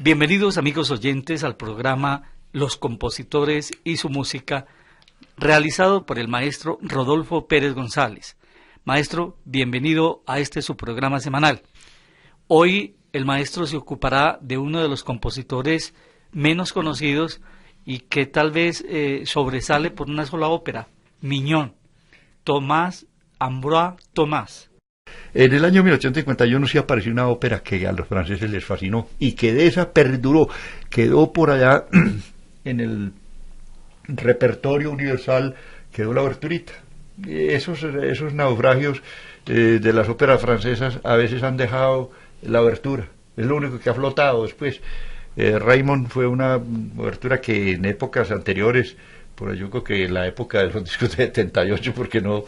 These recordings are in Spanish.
Bienvenidos amigos oyentes al programa Los compositores y su música, realizado por el maestro Rodolfo Pérez González. Maestro, bienvenido a este su programa semanal. Hoy el maestro se ocupará de uno de los compositores menos conocidos y que tal vez sobresale por una sola ópera, Mignon, Tomás Ambroise Thomas. En el año 1851 sí apareció una ópera que a los franceses les fascinó y que de esa perduró, quedó por allá en el repertorio universal, quedó la Oberturita. Esos naufragios de las óperas francesas a veces han dejado la obertura, es lo único que ha flotado después. Raymond fue una obertura que en épocas anteriores, por yo creo que en la época de los discos de 78, porque en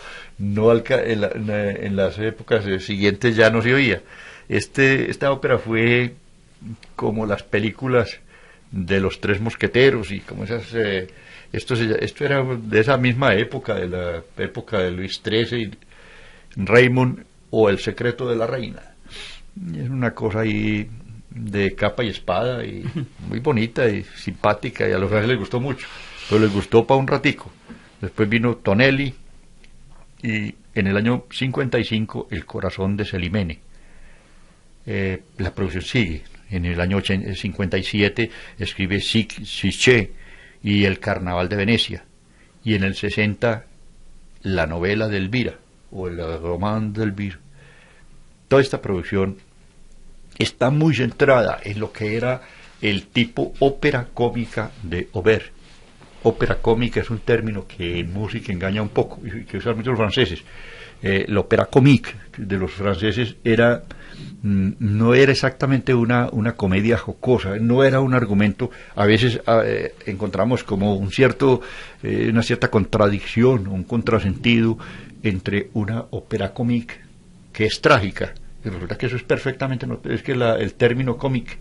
las épocas siguientes ya no se oía. Esta ópera fue como las películas de los Tres Mosqueteros y como esas. Esto era de esa misma época, de la época de Luis XIII, Raymond o El secreto de la reina. Es una cosa ahí de capa y espada y muy bonita y simpática, y a los franceses les gustó mucho, pero les gustó para un ratico. Después vino Tonelli y en el año 55 El corazón de Celimene. La producción sigue. En el año 57 escribe Siché y El carnaval de Venecia, y en el 60 la novela de Elvira o el román de Elvira. Toda esta producción está muy centrada en lo que era el tipo ópera cómica de Auber. Ópera cómica es un término que en música engaña un poco y que usan mucho los franceses. La ópera comique de los franceses no era exactamente una comedia jocosa, no era un argumento. A veces encontramos como una cierta contradicción, un contrasentido entre una ópera comique que es trágica. Y resulta que eso es perfectamente, es que el término cómic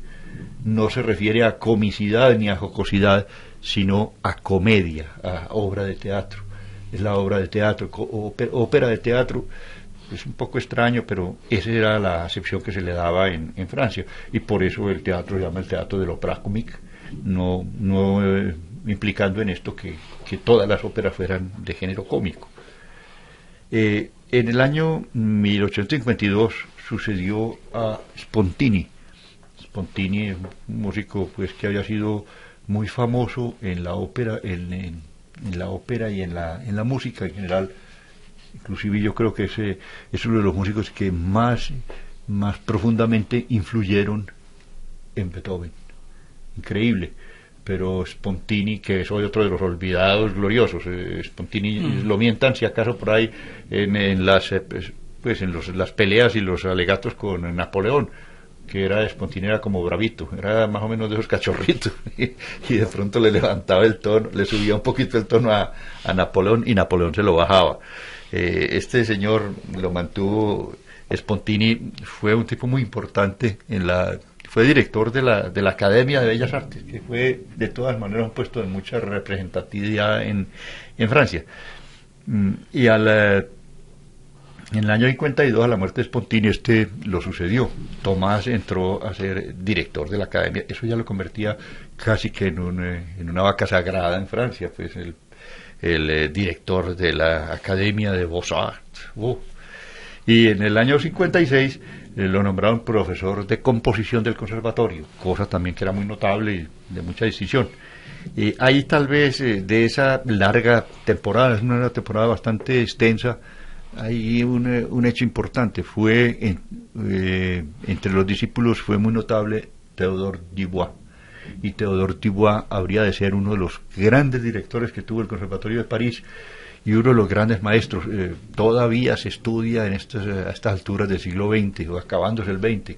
no se refiere a comicidad ni a jocosidad, sino a comedia, a obra de teatro. Es la obra de teatro, ópera de teatro. Es un poco extraño, pero esa era la acepción que se le daba en Francia, y por eso el teatro se llama el teatro de l'opéra comique, no implicando en esto que todas las óperas fueran de género cómico. En el año 1852 sucedió a Spontini. Spontini es un músico pues que había sido muy famoso en la ópera, en la ópera y en la música en general. Inclusive yo creo que es uno de los músicos que más profundamente influyeron en Beethoven. Increíble. Pero Spontini, que es otro de los olvidados gloriosos, Spontini lo mientan si acaso por ahí en las peleas y los alegatos con Napoleón, que Spontini era como bravito, era más o menos de esos cachorritos, y de pronto le levantaba el tono, le subía un poquito el tono a Napoleón, y Napoleón se lo bajaba. Este señor lo mantuvo. Spontini fue un tipo muy importante fue director de la Academia de Bellas Artes, que fue de todas maneras un puesto de mucha representatividad en Francia. Y en el año 52, a la muerte de Spontini, lo sucedió. Tomás entró a ser director de la Academia. Eso ya lo convertía casi que en una vaca sagrada en Francia, pues el director de la Academia de Beaux-Arts. Y en el año 56 lo nombraron profesor de composición del conservatorio, cosa también que era muy notable y de mucha distinción. Ahí tal vez de esa larga temporada, es una temporada bastante extensa, hay un hecho importante. Fue entre los discípulos fue muy notable Théodore Dubois, y Théodore Dubois habría de ser uno de los grandes directores que tuvo el Conservatorio de París y uno de los grandes maestros. Todavía se estudia a estas alturas del siglo XX o acabándose el XX,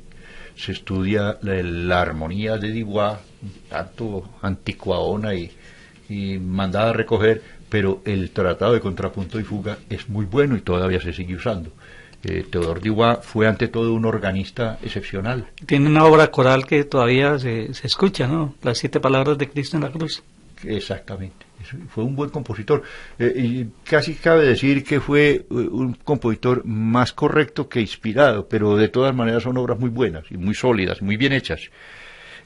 se estudia la armonía de Dubois, tanto anticuadona y mandada a recoger, pero el tratado de contrapunto y fuga es muy bueno y todavía se sigue usando. Théodore Dubois fue ante todo un organista excepcional. Tiene una obra coral que todavía se escucha, ¿no? Las 7 palabras de Cristo en la cruz. Exactamente. Fue un buen compositor. Y casi cabe decir que fue un compositor más correcto que inspirado, pero de todas maneras son obras muy buenas y muy sólidas, muy bien hechas.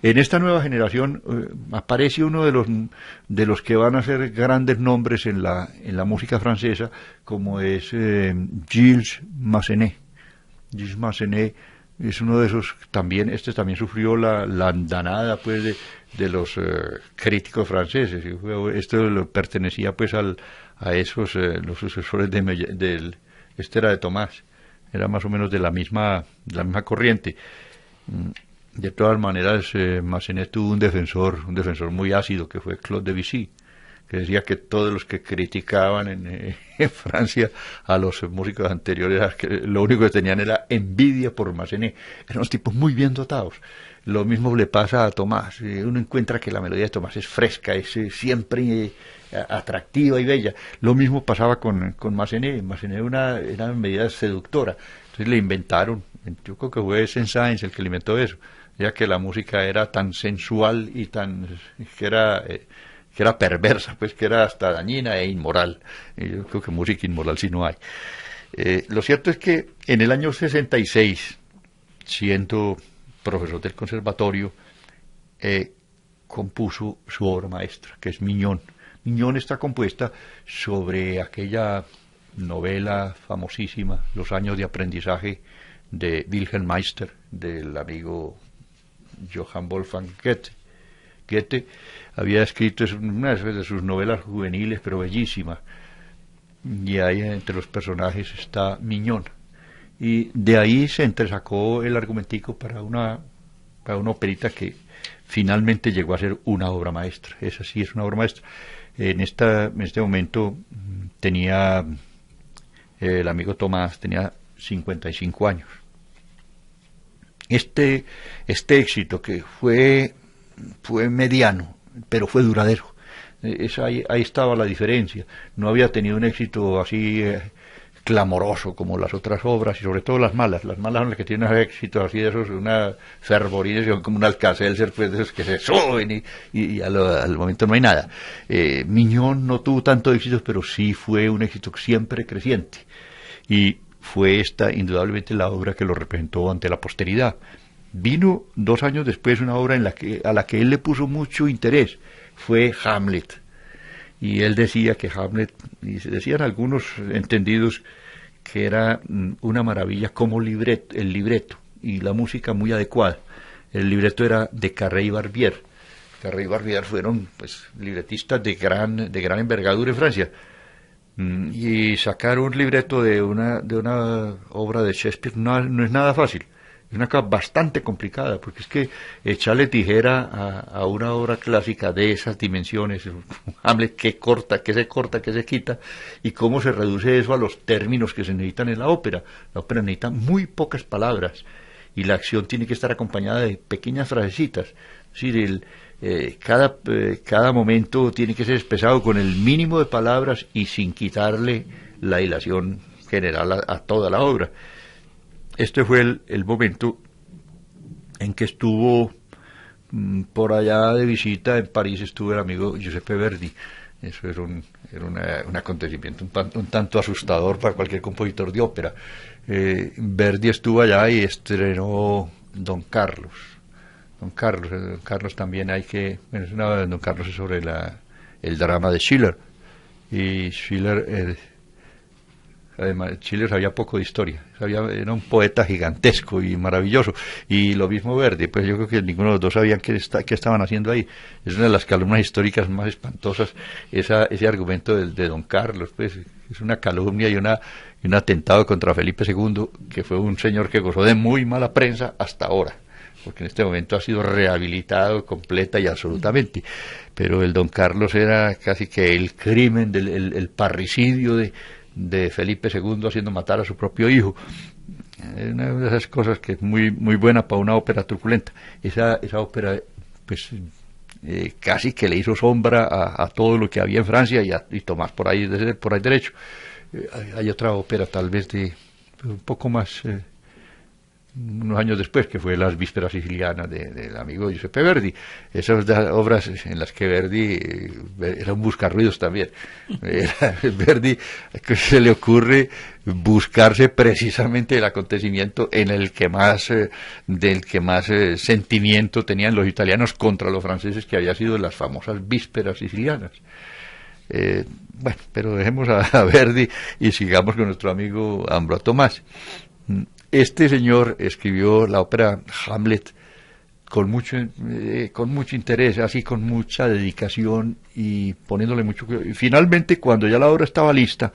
En esta nueva generación aparece uno de los que van a ser grandes nombres en la música francesa, como es Gilles Massenet. Gilles Massenet es uno de esos también, este también sufrió la andanada pues de los críticos franceses. Esto pertenecía pues a esos los sucesores este era de Tomás, era más o menos de la misma corriente. De todas maneras, Massenet tuvo un defensor muy ácido, que fue Claude Debussy, que decía que todos los que criticaban en Francia a los músicos anteriores, lo único que tenían era envidia por Massenet. Eran unos tipos muy bien dotados. Lo mismo le pasa a Tomás. Uno encuentra que la melodía de Tomás es fresca, es siempre atractiva y bella. Lo mismo pasaba con Massenet. Massenet era una medida seductora. Entonces le inventaron, yo creo que fue Saint-Saëns el que le inventó eso, ya que la música era tan sensual y que era perversa, pues que era hasta dañina e inmoral. Yo creo que música inmoral sí no hay. Lo cierto es que en el año 66, siendo profesor del conservatorio, compuso su obra maestra, que es Mignon. Mignon está compuesta sobre aquella novela famosísima, Los años de aprendizaje de Wilhelm Meister, del amigo Johann Wolfgang Goethe. Goethe había escrito una de sus novelas juveniles, pero bellísimas, y ahí entre los personajes está Mignon. Y de ahí se entresacó el argumentico para una operita que finalmente llegó a ser una obra maestra. Esa sí es una obra maestra. En este momento tenía el amigo Tomás, tenía 55 años. Este éxito, que fue mediano, pero fue duradero. Ahí estaba la diferencia. No había tenido un éxito así clamoroso como las otras obras, y sobre todo las malas. Las malas son las que tienen éxito así de esos, una fervorina, como un Alcacelser, pues de esos que se suben y al momento no hay nada. Mignon no tuvo tanto éxito, pero sí fue un éxito siempre creciente. Y fue esta indudablemente la obra que lo representó ante la posteridad. Vino 2 años después una obra a la que él le puso mucho interés, fue Hamlet. Y él decía que Hamlet, y decían algunos entendidos, que era una maravilla como el libreto y la música muy adecuada. El libreto era de Carré y Barbier. Carré y Barbier fueron pues libretistas de gran envergadura en Francia. Y sacar un libreto de una obra de Shakespeare no es nada fácil. Es una cosa bastante complicada, porque es que echarle tijera a una obra clásica de esas dimensiones, Hamlet, que se quita, y cómo se reduce eso a los términos que se necesitan en la ópera. La ópera necesita muy pocas palabras, y la acción tiene que estar acompañada de pequeñas frasecitas. Es decir, cada momento tiene que ser expresado con el mínimo de palabras y sin quitarle la hilación general a toda la obra. Este fue el momento en que estuvo por allá de visita en París, estuvo el amigo Giuseppe Verdi. Eso era un acontecimiento un tanto asustador para cualquier compositor de ópera. Verdi estuvo allá y estrenó Don Carlos. Don Carlos también Don Carlos es sobre el drama de Schiller. Y Schiller... Además, Schiller sabía poco de historia, era un poeta gigantesco y maravilloso, y lo mismo Verdi, pues yo creo que ninguno de los dos sabían qué estaban haciendo ahí. Es una de las calumnias históricas más espantosas, ese argumento de Don Carlos, pues es una calumnia y un atentado contra Felipe II, que fue un señor que gozó de muy mala prensa hasta ahora, porque en este momento ha sido rehabilitado completa y absolutamente, pero el Don Carlos era casi que el crimen, el parricidio de Felipe II haciendo matar a su propio hijo. Una de esas cosas que es muy muy buena para una ópera truculenta. Esa ópera pues casi que le hizo sombra a todo lo que había en Francia, y Tomás por ahí derecho. Hay otra ópera tal vez de un poco más unos años después, que fue Las Vísperas Sicilianas del amigo Giuseppe Verdi. Esas obras en las que Verdi era un buscarruidos también. Verdi, que se le ocurre buscarse precisamente el acontecimiento en el que más sentimiento tenían los italianos contra los franceses, que había sido las famosas Vísperas Sicilianas. Bueno, pero dejemos a Verdi y sigamos con nuestro amigo Ambroise Thomas. Este señor escribió la ópera Hamlet con mucho interés, así con mucha dedicación y poniéndole mucho cuidado. Y finalmente, cuando ya la obra estaba lista,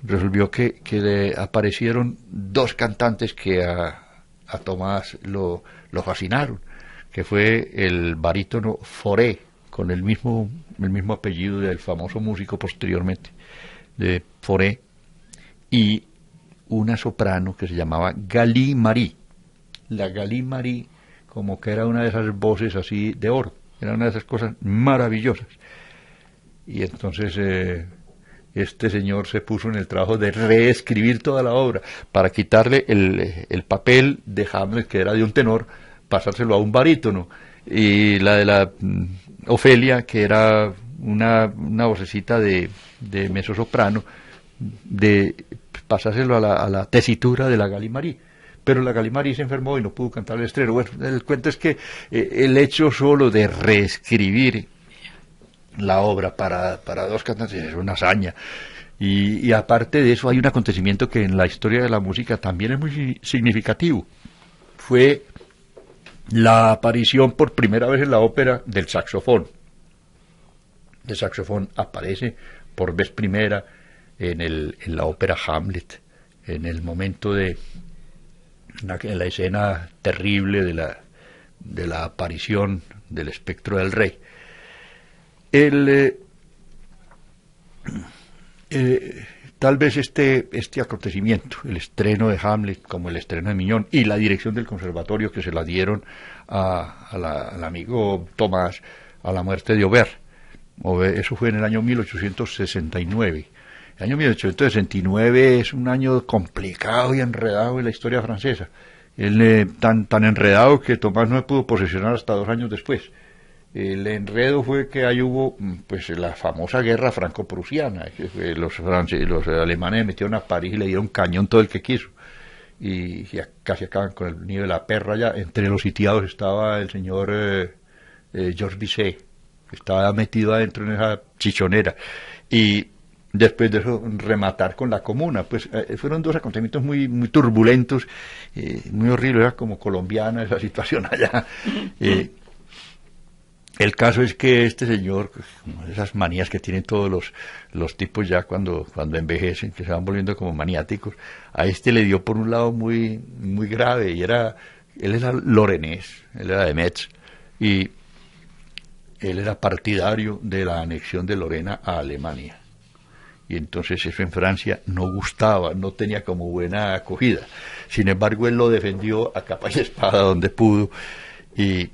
resolvió que le aparecieron dos cantantes que a Tomás lo fascinaron, que fue el barítono Fauré, con el mismo apellido del famoso músico posteriormente, de Fauré, y una soprano que se llamaba Galie Marie. La Galie Marie, como que era una de esas voces así de oro, era una de esas cosas maravillosas. Y entonces este señor se puso en el trabajo de reescribir toda la obra para quitarle el papel de Hamlet, que era de un tenor, pasárselo a un barítono, y la de la Ofelia, que era una vocecita de mezzosoprano, de pasárselo a la tesitura de la Galie Marie. Pero la Galie Marie se enfermó y no pudo cantar el estreno. Bueno, el cuento es que el hecho solo de reescribir la obra para dos cantantes es una hazaña. Y aparte de eso, hay un acontecimiento que en la historia de la música también es muy significativo. Fue la aparición por primera vez en la ópera del saxofón. El saxofón aparece por vez primera en la ópera Hamlet, en el momento en la escena terrible de la aparición del espectro del rey. Tal vez este acontecimiento, el estreno de Hamlet como el estreno de Mignon y la dirección del conservatorio que se la dieron al amigo Tomás a la muerte de Aubert. Eso fue en el año 1869. El año 1869 es un año complicado y enredado en la historia francesa. Tan enredado que Tomás no se pudo posesionar hasta 2 años después. El enredo fue que ahí hubo pues la famosa guerra franco-prusiana. Los alemanes metieron a París y le dieron cañón todo el que quiso. Y casi acaban con el nido de la perra ya. Entre los sitiados estaba el señor Georges Bizet, que estaba metido adentro en esa chichonera. Y después de eso, rematar con la comuna. Pues fueron 2 acontecimientos muy turbulentos, muy horribles. Era como colombiana esa situación allá. El caso es que este señor, esas manías que tienen todos los tipos ya cuando envejecen, que se van volviendo como maniáticos, a este le dio por un lado muy grave, y él era lorenés, él era de Metz, y él era partidario de la anexión de Lorena a Alemania. Y entonces eso en Francia no gustaba, no tenía como buena acogida. Sin embargo, él lo defendió a capa y espada donde pudo, y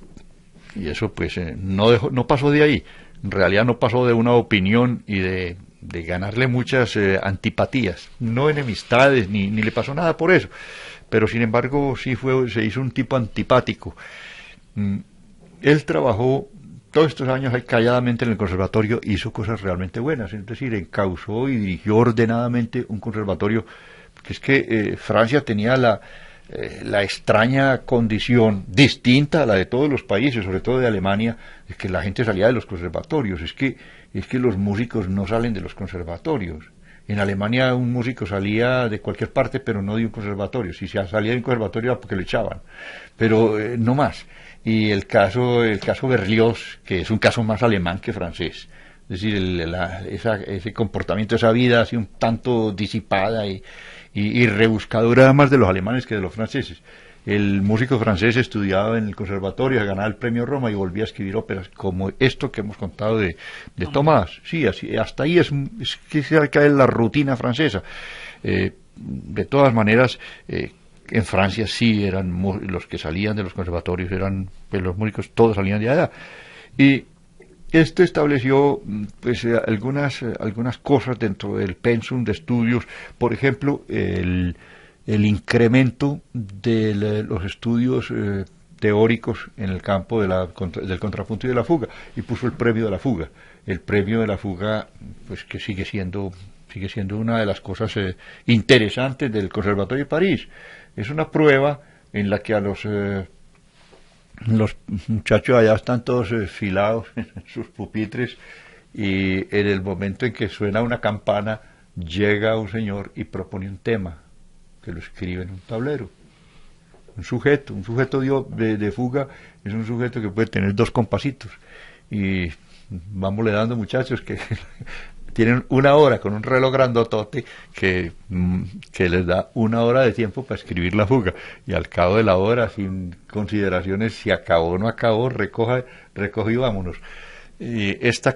eso pues no pasó de ahí. En realidad no pasó de una opinión y de ganarle muchas antipatías, no enemistades, ni le pasó nada por eso, pero sin embargo se hizo un tipo antipático. Él trabajó todos estos años ahí calladamente en el conservatorio, hizo cosas realmente buenas, es decir, encauzó y dirigió ordenadamente un conservatorio, que es que Francia tenía la extraña condición, distinta a la de todos los países, sobre todo de Alemania, es que la gente salía de los conservatorios. Es que los músicos no salen de los conservatorios. En Alemania un músico salía de cualquier parte, pero no de un conservatorio. Si se salía de un conservatorio era porque lo echaban, pero no más. Y el caso Berlioz, que es un caso más alemán que francés, es decir, ese comportamiento, esa vida así un tanto disipada y rebuscadora más de los alemanes que de los franceses. El músico francés estudiaba en el conservatorio, ganaba el premio Roma y volvía a escribir óperas como esto que hemos contado de Tomás. Sí, así, hasta ahí es que se cae la rutina francesa. De todas maneras, en Francia sí eran los que salían de los conservatorios, eran pues, los músicos, todos salían de allá. Y esto estableció pues algunas cosas dentro del pensum de estudios. Por ejemplo, el incremento de los estudios teóricos en el campo del contrapunto y de la fuga, y puso el premio de la fuga. El premio de la fuga, pues que sigue siendo una de las cosas interesantes del Conservatorio de París. Es una prueba en la que a los muchachos allá están todos filados en sus pupitres, y en el momento en que suena una campana llega un señor y propone un tema que lo escribe en un tablero. Un sujeto de fuga es un sujeto que puede tener 2 compasitos, y vámosle dando, muchachos, que tienen 1 hora con un reloj grandotote que les da 1 hora de tiempo para escribir la fuga, y al cabo de la hora, sin consideraciones si acabó o no acabó, recoge y vámonos. Y este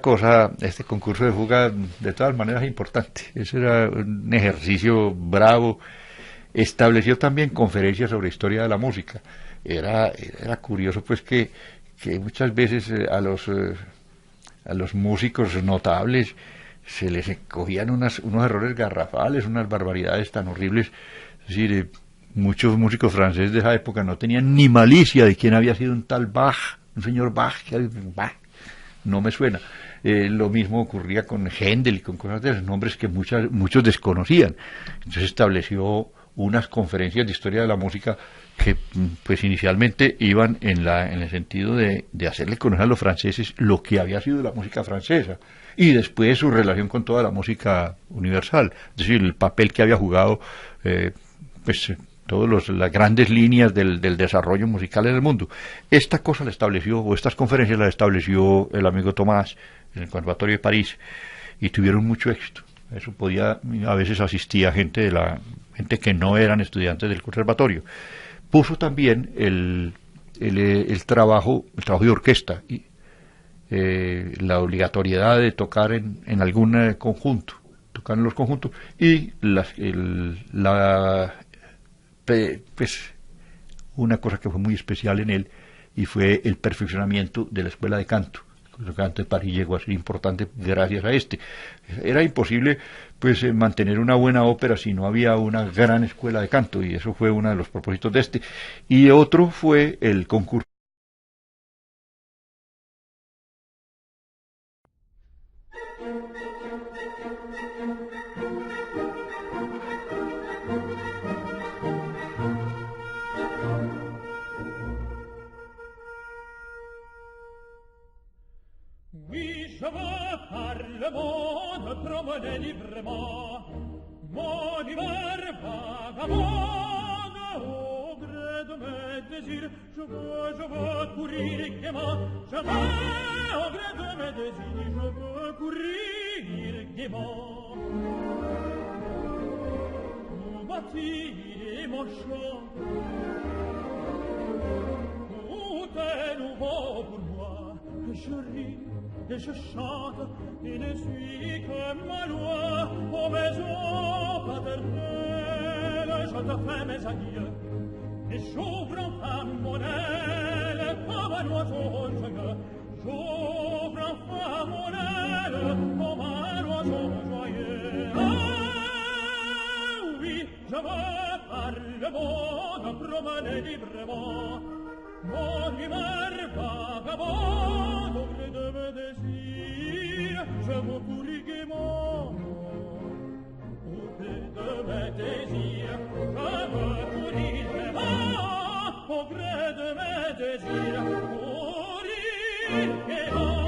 concurso de fuga, de todas maneras, es importante. Ese era un ejercicio bravo. Estableció también conferencias sobre historia de la música. Era curioso, pues, que muchas veces a los músicos notables se les cogían unos errores garrafales, unas barbaridades tan horribles. Es decir, muchos músicos franceses de esa época no tenían ni malicia de quién había sido un tal Bach, un señor Bach, no me suena. Lo mismo ocurría con Händel y con cosas de esos nombres que muchos desconocían. Entonces estableció unas conferencias de historia de la música que pues inicialmente iban en el sentido de hacerle conocer a los franceses lo que había sido la música francesa, y después su relación con toda la música universal, es decir, el papel que había jugado pues todas las grandes líneas del desarrollo musical en el mundo. Esta cosa la estableció, o estas conferencias las estableció el amigo Tomás en el Conservatorio de París, y tuvieron mucho éxito. Eso a veces asistía gente que no eran estudiantes del conservatorio. Puso también el trabajo de orquesta, y la obligatoriedad de tocar en algún conjunto, tocar en los conjuntos, y pues una cosa que fue muy especial en él, y fue el perfeccionamiento de la escuela de canto. El canto de París llegó a ser importante gracias a este. Era imposible pues mantener una buena ópera si no había una gran escuela de canto, y eso fue uno de los propósitos de este. Y otro fue el concurso. Oui, je veux par le monde promener librement mon humeur vagabonde au gré de mes désirs. Je veux courir gaiement, je veux au gré de mes désirs, je veux courir gaiement. Où bâtir mon champ, tout est nouveau pour moi. Je ris et je chante et ne suis que ma loi. Ô maison paternelle, je te fais mes adieux et j'ouvre enfin mon aile comme un oiseau joyeux. J'ouvre enfin mon aile comme un oiseau joyeux. Ah oui, je veux par le monde promener librement mon humeur vagabonde au gré de mes désirs. Je veux courir gaiement au gré de mes désirs. Je veux courir gaiement au gré de mes désirs. Courir gaiement.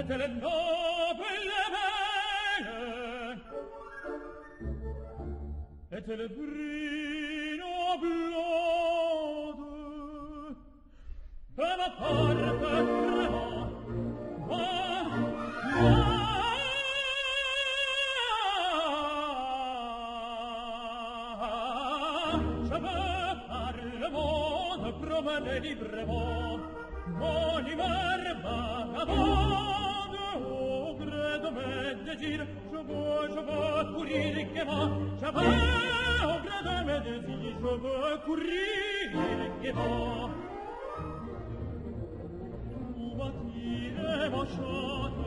delle nobili vene et le brino blode da ma parte promener librement mon hiver vagabond au gré de mes désirs je veux courir gaiement je veux au gré de mes désirs je veux courir gaiement tout bâtir mon chante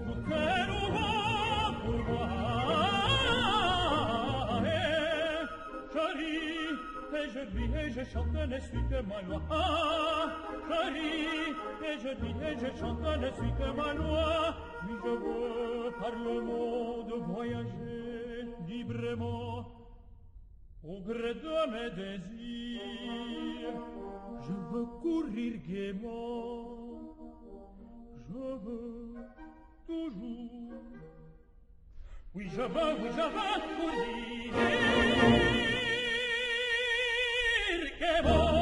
tout est nouveau pour moi je ris et je ris et je chante, ne suis que ma loi. Je ris et je ris et je chante, ne suis que ma loi. Oui, je veux par le monde voyager librement au gré de mes désirs. Je veux courir gaiement. Je veux toujours. Oui, je veux courir. Che bon